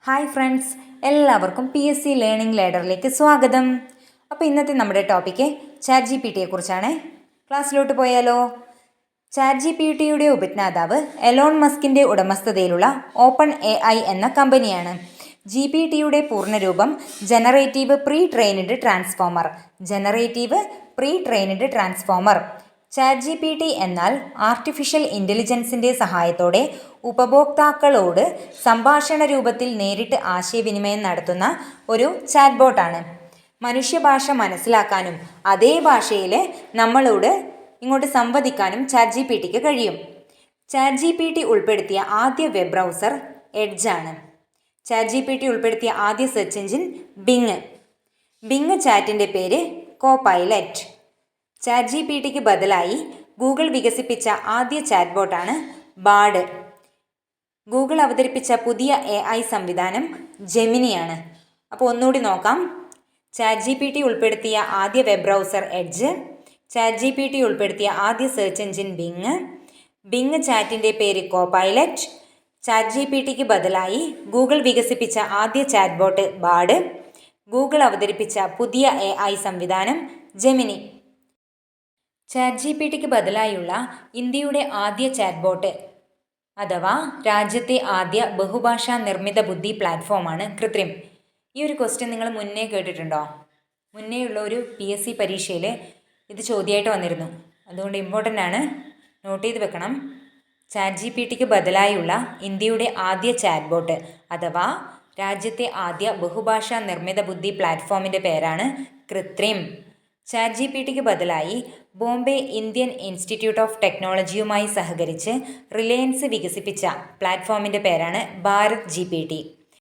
Hi friends, എല്ലാവർക്കും PSC learning ലേഡറിലേക്ക് സ്വാഗതം. അപ്പോൾ ഇന്നത്തെ നമ്മുടെ ടോപ്പിക്ക് ChatGPT കുറിച്ചാണ്. ക്ലാസ്സിലോട്ട് പോയാലോ? ChatGPTയുടെ ഉപജ്ഞാതാവ് എലോൺ മസ്കിൻ്റെ ഉടമസ്ഥതയിലുള്ള ഓപ്പൺ AI എന്ന കമ്പനിയാണ്. GPT-യുടെ പൂർണ്ണരൂപം generative pre trained transformer. ChatGPT എന്നാൽ ആർട്ടിഫിഷ്യൽ ഇൻ്റലിജൻസിൻ്റെ സഹായത്തോടെ ഉപഭോക്താക്കളോട് സംഭാഷണ രൂപത്തിൽ നേരിട്ട് ആശയവിനിമയം നടത്തുന്ന ഒരു ചാറ്റ്ബോട്ടാണ്. മനുഷ്യഭാഷ മനസ്സിലാക്കാനും അതേ ഭാഷയിൽ നമ്മളോട് ഇങ്ങോട്ട് സംവദിക്കാനും ChatGPTക്ക് കഴിയും. ChatGPT ഉൾപ്പെടുത്തിയ ആദ്യ വെബ് ബ്രൗസർ എഡ്ജ് ആണ്. ChatGPT ഉൾപ്പെടുത്തിയ ആദ്യ സെർച്ച് എഞ്ചിൻ ബിങ് ചാറ്റിൻ്റെ പേര് കോപൈലറ്റ്. ChatGPTക്ക് ബദലായി ഗൂഗിൾ വികസിപ്പിച്ച ആദ്യ ചാറ്റ്ബോട്ടാണ് ബാർഡ്. ഗൂഗിൾ അവതരിപ്പിച്ച പുതിയ AI സംവിധാനം ജെമിനിയാണ്. അപ്പോൾ ഒന്നുകൂടി നോക്കാം. ChatGPT ഉൾപ്പെടുത്തിയ ആദ്യ വെബ് ബ്രൗസർ എഡ്ജ്, ChatGPT ഉൾപ്പെടുത്തിയ ആദ്യ സെർച്ച് എഞ്ചിൻ ബിങ് ചാറ്റിൻ്റെ പേര് കോപൈലറ്റ്, ChatGPTക്ക് ബദലായി ഗൂഗിൾ വികസിപ്പിച്ച ആദ്യ ചാറ്റ്ബോട്ട് ബാർഡ്, ഗൂഗിൾ അവതരിപ്പിച്ച പുതിയ AI സംവിധാനം ജെമിനി. ChatGPTക്ക് ബദലായുള്ള ഇന്ത്യയുടെ ആദ്യ ചാറ്റ്ബോട്ട് അഥവാ രാജ്യത്തെ ആദ്യ ബഹുഭാഷാ നിർമ്മിത ബുദ്ധി പ്ലാറ്റ്ഫോമാണ് കൃത്രിം. ഈ ഒരു ക്വസ്റ്റ്യൻ നിങ്ങൾ മുന്നേ കേട്ടിട്ടുണ്ടോ? മുന്നേയുള്ള ഒരു PSC പരീക്ഷയിൽ ഇത് ചോദ്യമായിട്ട് വന്നിരുന്നു. അതുകൊണ്ട് ഇമ്പോർട്ടൻ്റ് ആണ്, നോട്ട് ചെയ്ത് വെക്കണം. ChatGPTക്ക് ബദലായുള്ള ഇന്ത്യയുടെ ആദ്യ ചാറ്റ്ബോട്ട് അഥവാ രാജ്യത്തെ ആദ്യ ബഹുഭാഷാ നിർമ്മിത ബുദ്ധി പ്ലാറ്റ്ഫോമിൻ്റെ പേരാണ് കൃത്രിം. ChatGPTക്ക് ബദലായി ബോംബെ ഇന്ത്യൻ ഇൻസ്റ്റിറ്റ്യൂട്ട് ഓഫ് ടെക്നോളജിയുമായി സഹകരിച്ച് റിലയൻസ് വികസിപ്പിച്ച പ്ലാറ്റ്ഫോമിൻ്റെ പേരാണ് ഭാരത് GPT.